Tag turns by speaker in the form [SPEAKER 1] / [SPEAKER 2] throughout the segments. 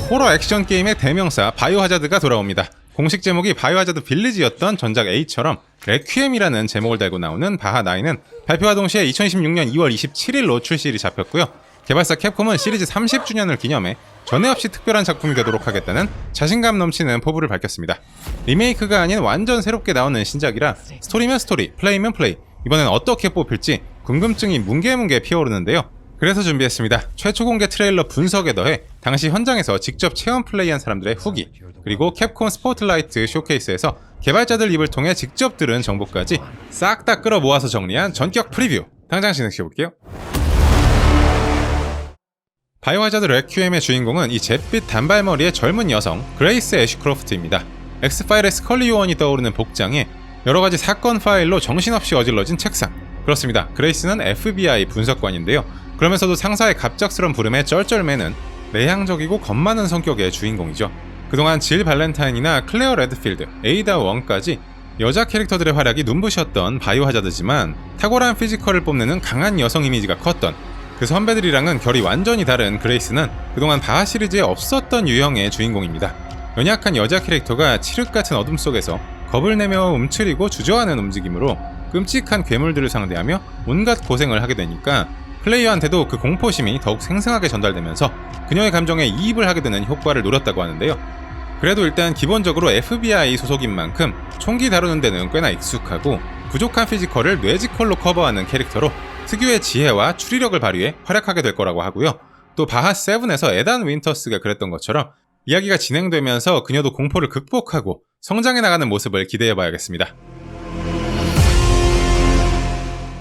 [SPEAKER 1] 호러 액션 게임의 대명사 바이오하자드가 돌아옵니다. 공식 제목이 바이오하자드 빌리지였던 전작 A처럼 레퀴엠이라는 제목을 달고 나오는 바하9은 발표와 동시에 2016년 2월 27일로 출시일이 잡혔고요. 개발사 캡콤은 시리즈 30주년을 기념해 전에 없이 특별한 작품이 되도록 하겠다는 자신감 넘치는 포부를 밝혔습니다. 리메이크가 아닌 완전 새롭게 나오는 신작이라 스토리면 스토리, 플레이면 플레이, 이번엔 어떻게 뽑힐지 궁금증이 뭉게뭉게 피어오르는데요. 그래서 준비했습니다. 최초 공개 트레일러 분석에 더해 당시 현장에서 직접 체험 플레이한 사람들의 후기, 그리고 캡콤 스포트라이트 쇼케이스에서 개발자들 입을 통해 직접 들은 정보까지 싹 다 끌어 모아서 정리한 전격 프리뷰, 당장 진행시켜볼게요. 바이오하자드 레퀴엠의 주인공은 이 잿빛 단발머리의 젊은 여성 그레이스 애쉬크로프트입니다. 엑스파일의 스컬리 요원이 떠오르는 복장에 여러가지 사건 파일로 정신없이 어질러진 책상. 그렇습니다. 그레이스는 FBI 분석관인데요. 그러면서도 상사의 갑작스런 부름에 쩔쩔매는 내향적이고 겁 많은 성격의 주인공이죠. 그동안 질 발렌타인이나 클레어 레드필드, 에이다 원까지 여자 캐릭터들의 활약이 눈부셨던 바이오하자드지만 탁월한 피지컬을 뽐내는 강한 여성 이미지가 컸던 그 선배들이랑은 결이 완전히 다른 그레이스는 그동안 바하 시리즈에 없었던 유형의 주인공입니다. 연약한 여자 캐릭터가 칠흑 같은 어둠 속에서 겁을 내며 움츠리고 주저하는 움직임으로 끔찍한 괴물들을 상대하며 온갖 고생을 하게 되니까 플레이어한테도 그 공포심이 더욱 생생하게 전달되면서 그녀의 감정에 이입을 하게 되는 효과를 노렸다고 하는데요. 그래도 일단 기본적으로 FBI 소속인 만큼 총기 다루는 데는 꽤나 익숙하고 부족한 피지컬을 뇌지컬로 커버하는 캐릭터로 특유의 지혜와 추리력을 발휘해 활약하게 될 거라고 하고요. 또 바하7에서 에단 윈터스가 그랬던 것처럼 이야기가 진행되면서 그녀도 공포를 극복하고 성장해 나가는 모습을 기대해봐야겠습니다.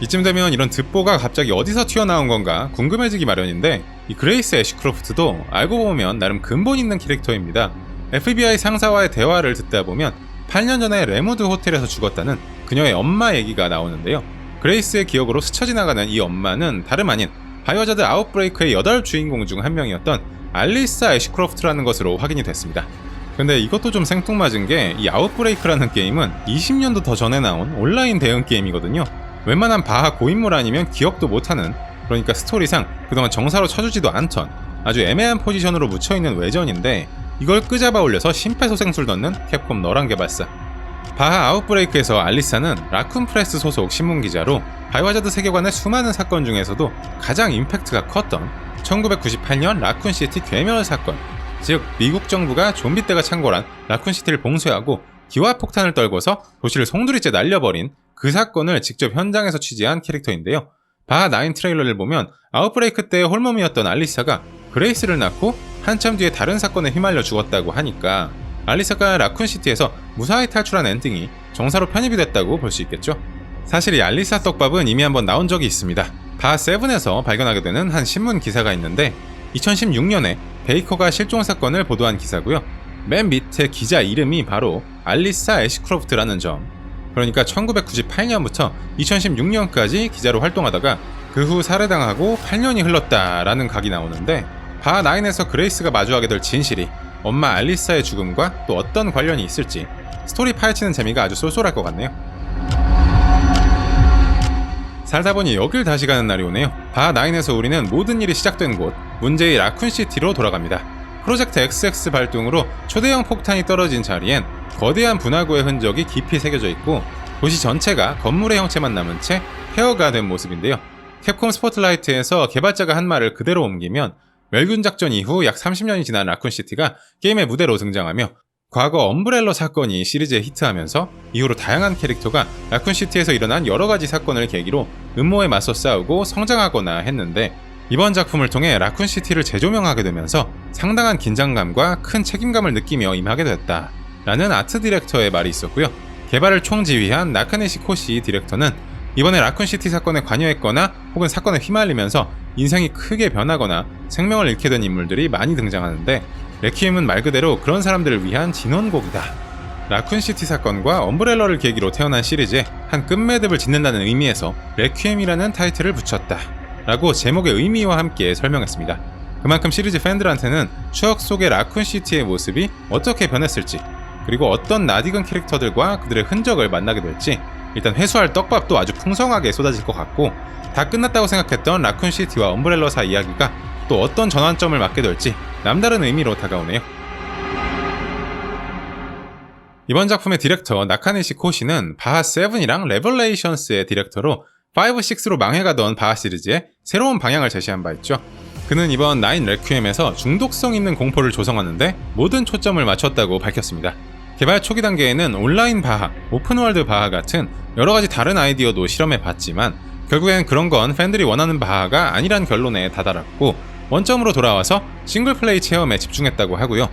[SPEAKER 1] 이쯤 되면 이런 듣보가 갑자기 어디서 튀어나온 건가 궁금해지기 마련인데, 이 그레이스 애쉬크로프트도 알고 보면 나름 근본 있는 캐릭터입니다. FBI 상사와의 대화를 듣다 보면 8년 전에 레무드 호텔에서 죽었다는 그녀의 엄마 얘기가 나오는데요. 그레이스의 기억으로 스쳐 지나가는 이 엄마는 다름 아닌 바이오하자드 아웃브레이크의 8주인공 중 한 명이었던 알리사 애쉬크로프트라는 것으로 확인이 됐습니다. 근데 이것도 좀 생뚱맞은 게 이 아웃브레이크라는 게임은 20년도 더 전에 나온 온라인 대응 게임이거든요. 웬만한 바하 고인물 아니면 기억도 못하는, 그러니까 스토리상 그동안 정사로 쳐주지도 않던 아주 애매한 포지션으로 묻혀있는 외전인데 이걸 끄잡아 올려서 심폐소생술 넣는 캡콤 너란 개발사. 바하 아웃브레이크에서 알리사는 라쿤프레스 소속 신문기자로 바이오하자드 세계관의 수많은 사건 중에서도 가장 임팩트가 컸던 1998년 라쿤시티 괴멸 사건, 즉 미국 정부가 좀비떼가 창궐한 라쿤시티를 봉쇄하고 기화폭탄을 떨궈서 도시를 송두리째 날려버린 그 사건을 직접 현장에서 취재한 캐릭터인데요. 바하9 트레일러를 보면 아웃브레이크 때의 홀몸이었던 알리사가 그레이스를 낳고 한참 뒤에 다른 사건에 휘말려 죽었다고 하니까 알리사가 라쿤시티에서 무사히 탈출한 엔딩이 정사로 편입이 됐다고 볼 수 있겠죠. 사실 이 알리사 떡밥은 이미 한번 나온 적이 있습니다. 바하7에서 발견하게 되는 한 신문 기사가 있는데 2016년에 베이커가 실종 사건을 보도한 기사고요. 맨 밑에 기자 이름이 바로 알리사 애쉬크로프트라는 점. 그러니까 1998년부터 2016년까지 기자로 활동하다가 그 후 살해당하고 8년이 흘렀다라는 각이 나오는데, 바하9에서 그레이스가 마주하게 될 진실이 엄마 알리사의 죽음과 또 어떤 관련이 있을지 스토리 파헤치는 재미가 아주 쏠쏠할 것 같네요. 살다 보니 여길 다시 가는 날이 오네요. 바하9에서 우리는 모든 일이 시작된 곳 문제의 라쿤시티로 돌아갑니다. 프로젝트 XX 발동으로 초대형 폭탄이 떨어진 자리엔 거대한 분화구의 흔적이 깊이 새겨져 있고 도시 전체가 건물의 형체만 남은 채 폐허가 된 모습인데요. 캡콤 스포트라이트에서 개발자가 한 말을 그대로 옮기면 멸균 작전 이후 약 30년이 지난 라쿤시티가 게임의 무대로 등장하며 과거 엄브렐러 사건이 시리즈에 히트하면서 이후로 다양한 캐릭터가 라쿤시티에서 일어난 여러가지 사건을 계기로 음모에 맞서 싸우고 성장하거나 했는데, 이번 작품을 통해 라쿤시티를 재조명하게 되면서 상당한 긴장감과 큰 책임감을 느끼며 임하게 됐다 라는 아트 디렉터의 말이 있었고요. 개발을 총지휘한 나카네시 코시 디렉터는 이번에 라쿤시티 사건에 관여했거나 혹은 사건에 휘말리면서 인생이 크게 변하거나 생명을 잃게 된 인물들이 많이 등장하는데, 레퀴엠은 말 그대로 그런 사람들을 위한 진원곡이다. 라쿤시티 사건과 엄브렐러를 계기로 태어난 시리즈에 한 끝매듭을 짓는다는 의미에서 레퀴엠이라는 타이틀을 붙였다 라고 제목의 의미와 함께 설명했습니다. 그만큼 시리즈 팬들한테는 추억 속의 라쿤시티의 모습이 어떻게 변했을지, 그리고 어떤 낯익은 캐릭터들과 그들의 흔적을 만나게 될지 일단 회수할 떡밥도 아주 풍성하게 쏟아질 것 같고, 다 끝났다고 생각했던 라쿤시티와 엄브렐러 사 이야기가 또 어떤 전환점을 맞게 될지 남다른 의미로 다가오네요. 이번 작품의 디렉터 나카니시 코시는 바하 7이랑 레벌레이션스의 디렉터로 5, 6로 망해가던 바하 시리즈에 새로운 방향을 제시한 바 있죠. 그는 이번 9 레퀴엠에서 중독성 있는 공포를 조성하는데 모든 초점을 맞췄다고 밝혔습니다. 개발 초기 단계에는 온라인 바하, 오픈월드 바하 같은 여러가지 다른 아이디어도 실험해봤지만 결국엔 그런 건 팬들이 원하는 바하가 아니란 결론에 다다랐고 원점으로 돌아와서 싱글플레이 체험에 집중했다고 하고요.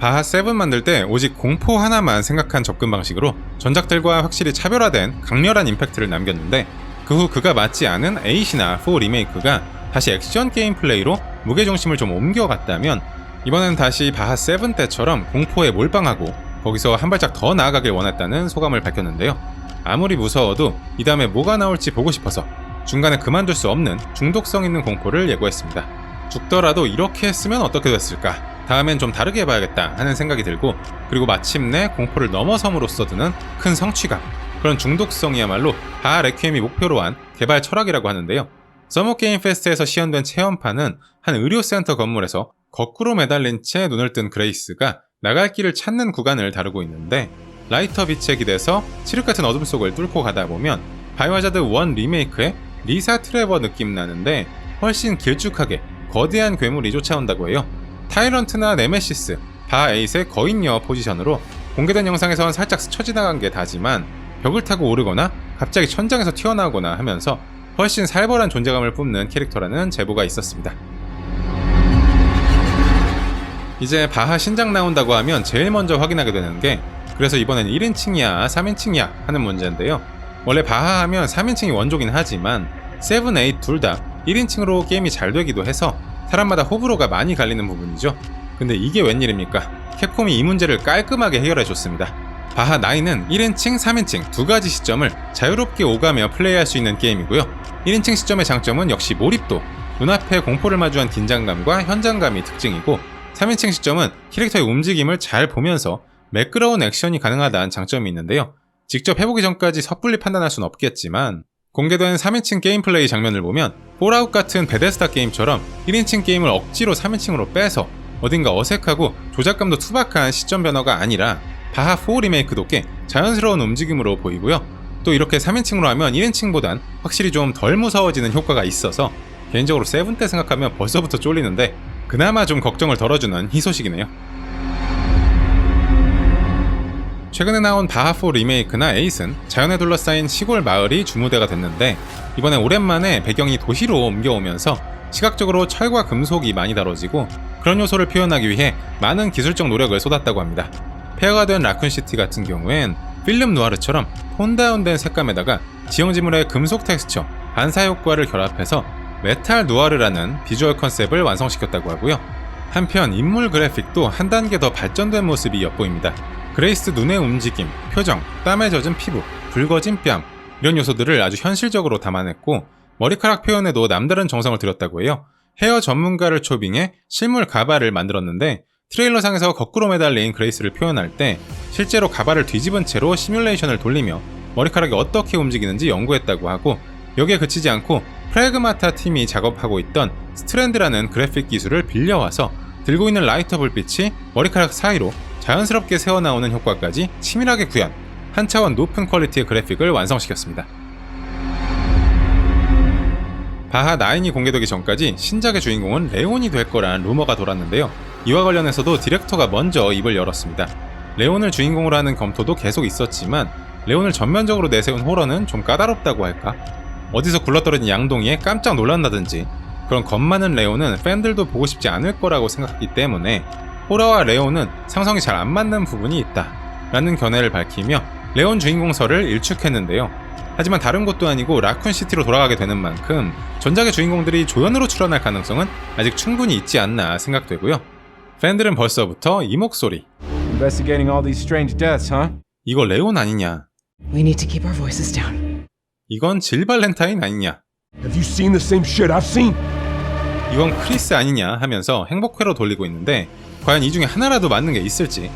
[SPEAKER 1] 바하 7 만들 때 오직 공포 하나만 생각한 접근 방식으로 전작들과 확실히 차별화된 강렬한 임팩트를 남겼는데 그 후 그가 맞지 않은 8이나 4 리메이크가 다시 액션 게임 플레이로 무게중심을 좀 옮겨갔다면 이번엔 다시 바하 7 때처럼 공포에 몰빵하고 거기서 한 발짝 더 나아가길 원했다는 소감을 밝혔는데요. 아무리 무서워도 이 다음에 뭐가 나올지 보고 싶어서 중간에 그만둘 수 없는 중독성 있는 공포를 예고했습니다. 죽더라도 이렇게 했으면 어떻게 됐을까? 다음엔 좀 다르게 해봐야겠다 하는 생각이 들고 그리고 마침내 공포를 넘어섬으로써 드는 큰 성취감 그런 중독성이야말로 바하 레퀴엠이 목표로 한 개발 철학이라고 하는데요. 서머게임 페스트에서 시연된 체험판은 한 의료센터 건물에서 거꾸로 매달린 채 눈을 뜬 그레이스가 나갈 길을 찾는 구간을 다루고 있는데 라이터 빛에 기대서 칠흑 같은 어둠 속을 뚫고 가다 보면 바이오하자드 1 리메이크의 리사 트레버 느낌 나는데 훨씬 길쭉하게 거대한 괴물이 쫓아온다고 해요. 타이런트나 네메시스, 바하 8의 거인여 포지션으로 공개된 영상에선 살짝 스쳐 지나간 게 다지만 벽을 타고 오르거나 갑자기 천장에서 튀어나오거나 하면서 훨씬 살벌한 존재감을 뿜는 캐릭터라는 제보가 있었습니다. 이제 바하 신작 나온다고 하면 제일 먼저 확인하게 되는 게 그래서 이번엔 1인칭이야 3인칭이야 하는 문제인데요. 원래 바하 하면 3인칭이 원조긴 하지만 7, 8 둘 다 1인칭으로 게임이 잘 되기도 해서 사람마다 호불호가 많이 갈리는 부분이죠. 근데 이게 웬일입니까? 캡콤이 이 문제를 깔끔하게 해결해줬습니다. 바하 9은 1인칭, 3인칭 두 가지 시점을 자유롭게 오가며 플레이할 수 있는 게임이고요. 1인칭 시점의 장점은 역시 몰입도, 눈앞에 공포를 마주한 긴장감과 현장감이 특징이고 3인칭 시점은 캐릭터의 움직임을 잘 보면서 매끄러운 액션이 가능하다는 장점이 있는데요. 직접 해보기 전까지 섣불리 판단할 수는 없겠지만 공개된 3인칭 게임 플레이 장면을 보면 폴아웃 같은 베데스다 게임처럼 1인칭 게임을 억지로 3인칭으로 빼서 어딘가 어색하고 조작감도 투박한 시점 변화가 아니라 바하 4 리메이크도 꽤 자연스러운 움직임으로 보이고요. 또 이렇게 3인칭으로 하면 1인칭보단 확실히 좀 덜 무서워지는 효과가 있어서 개인적으로 7 때 생각하면 벌써부터 쫄리는데 그나마 좀 걱정을 덜어주는 희소식이네요. 최근에 나온 바하 4 리메이크나 8은 자연에 둘러싸인 시골 마을이 주무대가 됐는데 이번에 오랜만에 배경이 도시로 옮겨오면서 시각적으로 철과 금속이 많이 다뤄지고 그런 요소를 표현하기 위해 많은 기술적 노력을 쏟았다고 합니다. 폐허가 된 라쿤시티 같은 경우엔 필름 누아르처럼 톤 다운된 색감에다가 지형지물의 금속 텍스처, 반사 효과를 결합해서 메탈 누아르라는 비주얼 컨셉을 완성시켰다고 하고요. 한편 인물 그래픽도 한 단계 더 발전된 모습이 엿보입니다. 그레이스 눈의 움직임, 표정, 땀에 젖은 피부, 붉어진 뺨 이런 요소들을 아주 현실적으로 담아냈고 머리카락 표현에도 남다른 정성을 들였다고 해요. 헤어 전문가를 초빙해 실물 가발을 만들었는데 트레일러상에서 거꾸로 매달린 그레이스를 표현할 때 실제로 가발을 뒤집은 채로 시뮬레이션을 돌리며 머리카락이 어떻게 움직이는지 연구했다고 하고 여기에 그치지 않고 프레그마타 팀이 작업하고 있던 스트랜드라는 그래픽 기술을 빌려와서 들고 있는 라이터 불빛이 머리카락 사이로 자연스럽게 새어나오는 효과까지 치밀하게 구현, 한 차원 높은 퀄리티의 그래픽을 완성시켰습니다. 바하 9이 공개되기 전까지 신작의 주인공은 레온이 될 거란 루머가 돌았는데요. 이와 관련해서도 디렉터가 먼저 입을 열었습니다. 레온을 주인공으로 하는 검토도 계속 있었지만 레온을 전면적으로 내세운 호러는 좀 까다롭다고 할까? 어디서 굴러떨어진 양동이에 깜짝 놀란다든지 그런 겁 많은 레온은 팬들도 보고 싶지 않을 거라고 생각했기 때문에 호러와 레온은 상성이 잘 안 맞는 부분이 있다 라는 견해를 밝히며 레온 주인공설을 일축했는데요. 하지만 다른 곳도 아니고 라쿤시티로 돌아가게 되는 만큼 전작의 주인공들이 조연으로 출연할 가능성은 아직 충분히 있지 않나 생각되고요. 팬들은 벌써부터 이 목소리
[SPEAKER 2] Investigating all these strange deaths, huh?
[SPEAKER 1] 이거 레온 아니냐,
[SPEAKER 3] We need to keep our voices down.
[SPEAKER 1] 이건 질 발렌타인 아니냐,
[SPEAKER 2] Have you seen the same shit I've seen?
[SPEAKER 1] 이건 크리스 아니냐 하면서 행복회로 돌리고 있는데 과연 이 중에 하나라도 맞는 게 있을지.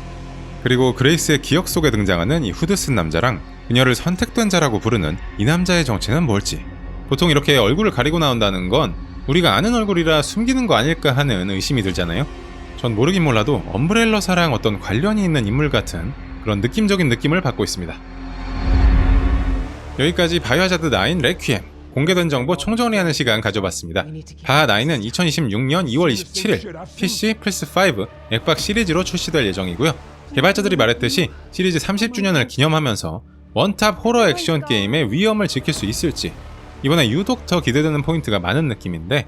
[SPEAKER 1] 그리고 그레이스의 기억 속에 등장하는 이 후드 쓴 남자랑 그녀를 선택된 자라고 부르는 이 남자의 정체는 뭘지. 보통 이렇게 얼굴을 가리고 나온다는 건 우리가 아는 얼굴이라 숨기는 거 아닐까 하는 의심이 들잖아요. 전 모르긴 몰라도 엄브렐러사랑 어떤 관련이 있는 인물 같은 그런 느낌적인 느낌을 받고 있습니다. 여기까지 바이오하자드 9 레퀴엠 공개된 정보 총정리하는 시간 가져봤습니다. 바하9은 2026년 2월 27일 PC, 플스5, 엑박 시리즈로 출시될 예정이고요. 개발자들이 말했듯이 시리즈 30주년을 기념하면서 원탑 호러 액션 게임의 위엄을 지킬 수 있을지 이번에 유독 더 기대되는 포인트가 많은 느낌인데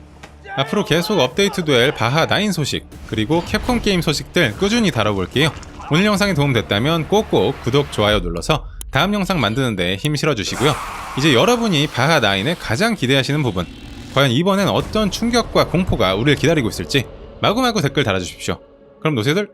[SPEAKER 1] 앞으로 계속 업데이트될 바하9 소식 그리고 캡콤 게임 소식들 꾸준히 다뤄볼게요. 오늘 영상이 도움됐다면 꼭꼭 구독, 좋아요 눌러서 다음 영상 만드는데 힘 실어주시고요. 이제 여러분이 바하9에 가장 기대하시는 부분 과연 이번엔 어떤 충격과 공포가 우리를 기다리고 있을지 마구마구 댓글 달아주십시오. 그럼 노세들